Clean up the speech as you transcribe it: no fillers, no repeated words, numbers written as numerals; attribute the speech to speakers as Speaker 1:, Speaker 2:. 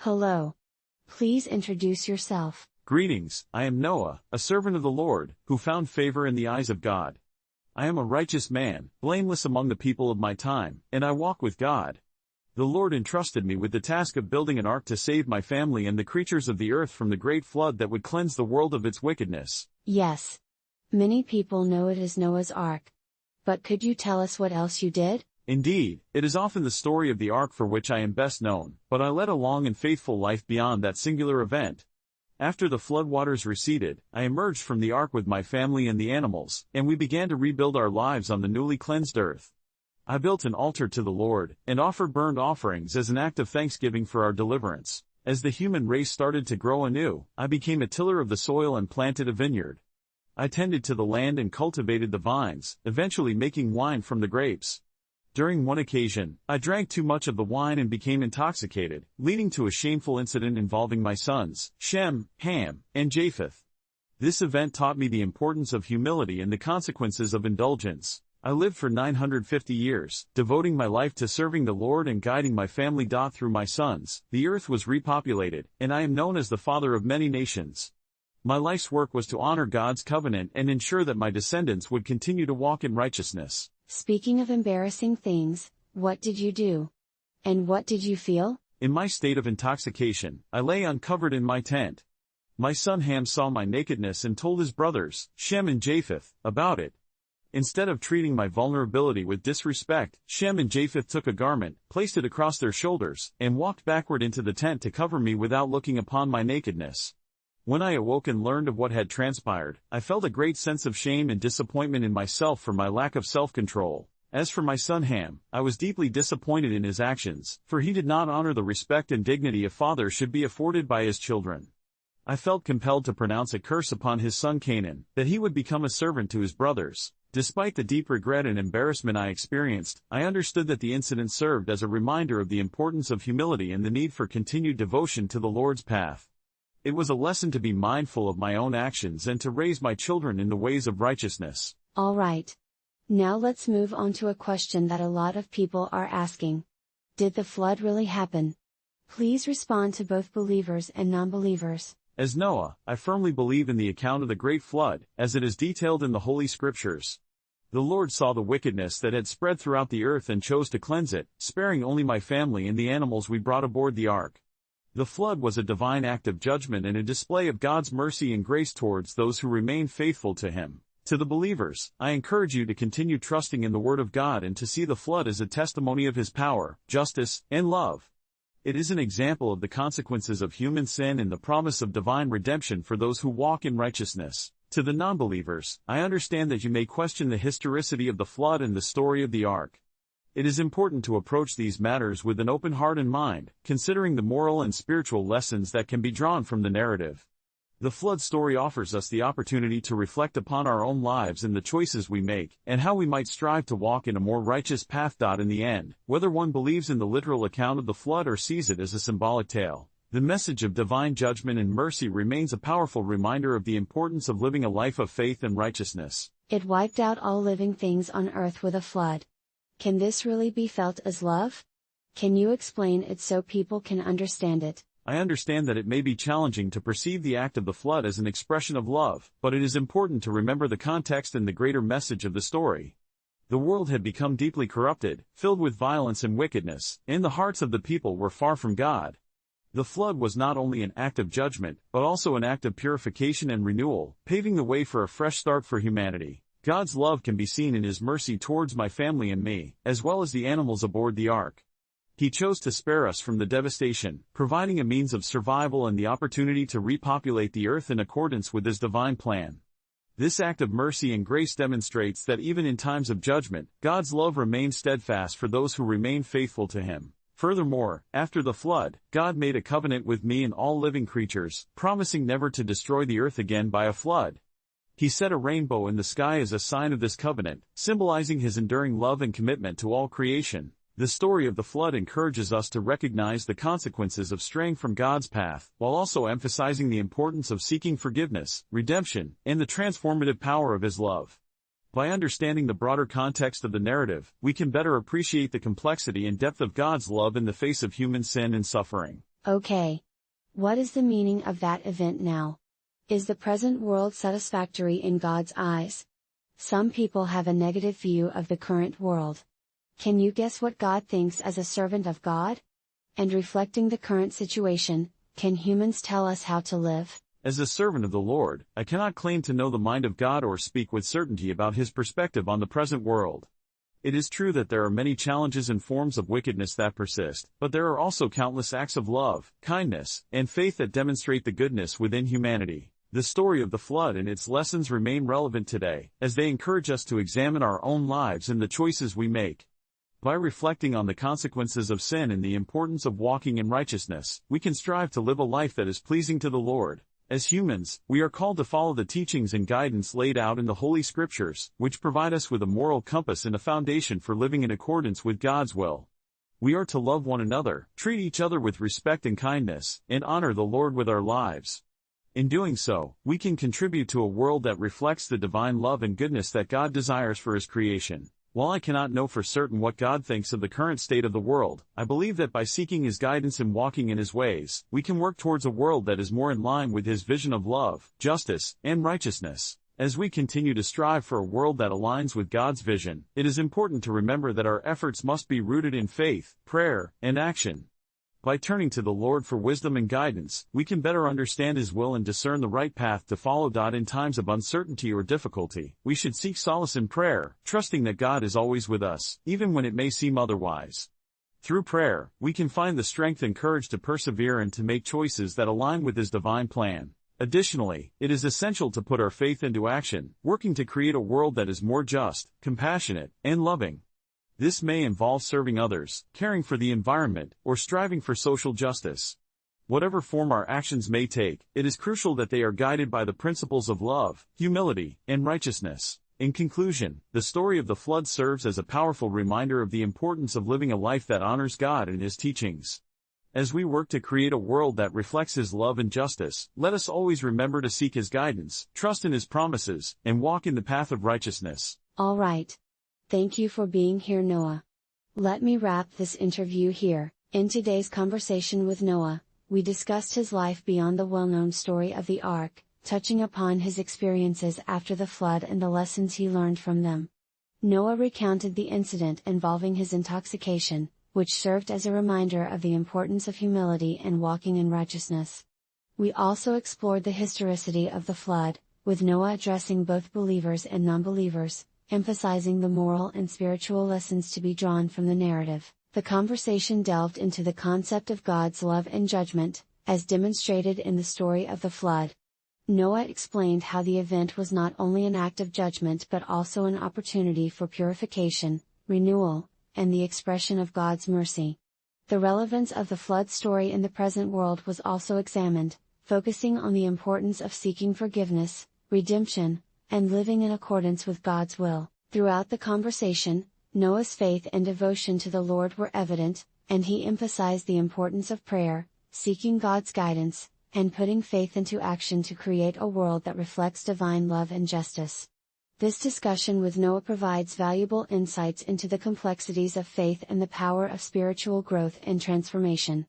Speaker 1: Hello. Please introduce yourself.
Speaker 2: Greetings, I am Noah, a servant of the Lord, who found favor in the eyes of God. I am a righteous man, blameless among the people of my time, and I walk with God. The Lord entrusted me with the task of building an ark to save my family and the creatures of the earth from the great flood that would cleanse the world of its wickedness.
Speaker 1: Yes. Many people know it as Noah's Ark. But could you tell us what else you did?
Speaker 2: Indeed, it is often the story of the ark for which I am best known, but I led a long and faithful life beyond that singular event. After the floodwaters receded, I emerged from the ark with my family and the animals, and we began to rebuild our lives on the newly cleansed earth. I built an altar to the Lord, and offered burnt offerings as an act of thanksgiving for our deliverance. As the human race started to grow anew, I became a tiller of the soil and planted a vineyard. I tended to the land and cultivated the vines, eventually making wine from the grapes. During one occasion, I drank too much of the wine and became intoxicated, leading to a shameful incident involving my sons, Shem, Ham, and Japheth. This event taught me the importance of humility and the consequences of indulgence. I lived for 950 years, devoting my life to serving the Lord and guiding my family. Through my sons, the earth was repopulated, and I am known as the father of many nations. My life's work was to honor God's covenant and ensure that my descendants would continue to walk in righteousness.
Speaker 1: Speaking of embarrassing things, what did you do? And what did you feel?
Speaker 2: In my state of intoxication, I lay uncovered in my tent. My son Ham saw my nakedness and told his brothers, Shem and Japheth, about it. Instead of treating my vulnerability with disrespect, Shem and Japheth took a garment, placed it across their shoulders, and walked backward into the tent to cover me without looking upon my nakedness. When I awoke and learned of what had transpired, I felt a great sense of shame and disappointment in myself for my lack of self-control. As for my son Ham, I was deeply disappointed in his actions, for he did not honor the respect and dignity a father should be afforded by his children. I felt compelled to pronounce a curse upon his son Canaan, that he would become a servant to his brothers. Despite the deep regret and embarrassment I experienced, I understood that the incident served as a reminder of the importance of humility and the need for continued devotion to the Lord's path. It was a lesson to be mindful of my own actions and to raise my children in the ways of righteousness.
Speaker 1: All right. Now let's move on to a question that a lot of people are asking. Did the flood really happen? Please respond to both believers and non-believers.
Speaker 2: As Noah, I firmly believe in the account of the great flood, as it is detailed in the Holy Scriptures. The Lord saw the wickedness that had spread throughout the earth and chose to cleanse it, sparing only my family and the animals we brought aboard the ark. The flood was a divine act of judgment and a display of God's mercy and grace towards those who remain faithful to Him. To the believers, I encourage you to continue trusting in the Word of God and to see the flood as a testimony of His power, justice, and love. It is an example of the consequences of human sin and the promise of divine redemption for those who walk in righteousness. To the non-believers, I understand that you may question the historicity of the flood and the story of the ark. It is important to approach these matters with an open heart and mind, considering the moral and spiritual lessons that can be drawn from the narrative. The flood story offers us the opportunity to reflect upon our own lives and the choices we make, and how we might strive to walk in a more righteous path. In the end, whether one believes in the literal account of the flood or sees it as a symbolic tale, the message of divine judgment and mercy remains a powerful reminder of the importance of living a life of faith and righteousness.
Speaker 1: It wiped out all living things on earth with a flood. Can this really be felt as love? Can you explain it so people can understand it?
Speaker 2: I understand that it may be challenging to perceive the act of the flood as an expression of love, but it is important to remember the context and the greater message of the story. The world had become deeply corrupted, filled with violence and wickedness, and the hearts of the people were far from God. The flood was not only an act of judgment, but also an act of purification and renewal, paving the way for a fresh start for humanity. God's love can be seen in His mercy towards my family and me, as well as the animals aboard the ark. He chose to spare us from the devastation, providing a means of survival and the opportunity to repopulate the earth in accordance with His divine plan. This act of mercy and grace demonstrates that even in times of judgment, God's love remains steadfast for those who remain faithful to Him. Furthermore, after the flood, God made a covenant with me and all living creatures, promising never to destroy the earth again by a flood. He set a rainbow in the sky as a sign of this covenant, symbolizing His enduring love and commitment to all creation. The story of the flood encourages us to recognize the consequences of straying from God's path, while also emphasizing the importance of seeking forgiveness, redemption, and the transformative power of His love. By understanding the broader context of the narrative, we can better appreciate the complexity and depth of God's love in the face of human sin and suffering.
Speaker 1: Okay. What is the meaning of that event now? Is the present world satisfactory in God's eyes? Some people have a negative view of the current world. Can you guess what God thinks as a servant of God? And reflecting the current situation, can humans tell us how to live?
Speaker 2: As a servant of the Lord, I cannot claim to know the mind of God or speak with certainty about His perspective on the present world. It is true that there are many challenges and forms of wickedness that persist, but there are also countless acts of love, kindness, and faith that demonstrate the goodness within humanity. The story of the flood and its lessons remain relevant today, as they encourage us to examine our own lives and the choices we make. By reflecting on the consequences of sin and the importance of walking in righteousness, we can strive to live a life that is pleasing to the Lord. As humans, we are called to follow the teachings and guidance laid out in the Holy Scriptures, which provide us with a moral compass and a foundation for living in accordance with God's will. We are to love one another, treat each other with respect and kindness, and honor the Lord with our lives. In doing so, we can contribute to a world that reflects the divine love and goodness that God desires for His creation. While I cannot know for certain what God thinks of the current state of the world, I believe that by seeking His guidance and walking in His ways, we can work towards a world that is more in line with His vision of love, justice, and righteousness. As we continue to strive for a world that aligns with God's vision, it is important to remember that our efforts must be rooted in faith, prayer, and action. By turning to the Lord for wisdom and guidance, we can better understand His will and discern the right path to follow. In times of uncertainty or difficulty, we should seek solace in prayer, trusting that God is always with us, even when it may seem otherwise. Through prayer, we can find the strength and courage to persevere and to make choices that align with His divine plan. Additionally, it is essential to put our faith into action, working to create a world that is more just, compassionate, and loving. This may involve serving others, caring for the environment, or striving for social justice. Whatever form our actions may take, it is crucial that they are guided by the principles of love, humility, and righteousness. In conclusion, the story of the flood serves as a powerful reminder of the importance of living a life that honors God and His teachings. As we work to create a world that reflects His love and justice, let us always remember to seek His guidance, trust in His promises, and walk in the path of righteousness.
Speaker 1: All right. Thank you for being here, Noah. Let me wrap this interview here. In today's conversation with Noah, we discussed his life beyond the well-known story of the ark, touching upon his experiences after the flood and the lessons he learned from them. Noah recounted the incident involving his intoxication, which served as a reminder of the importance of humility and walking in righteousness. We also explored the historicity of the flood, with Noah addressing both believers and non-believers, emphasizing the moral and spiritual lessons to be drawn from the narrative. The conversation delved into the concept of God's love and judgment, as demonstrated in the story of the flood. Noah explained how the event was not only an act of judgment but also an opportunity for purification, renewal, and the expression of God's mercy. The relevance of the flood story in the present world was also examined, focusing on the importance of seeking forgiveness, redemption, and living in accordance with God's will. Throughout the conversation, Noah's faith and devotion to the Lord were evident, and he emphasized the importance of prayer, seeking God's guidance, and putting faith into action to create a world that reflects divine love and justice. This discussion with Noah provides valuable insights into the complexities of faith and the power of spiritual growth and transformation.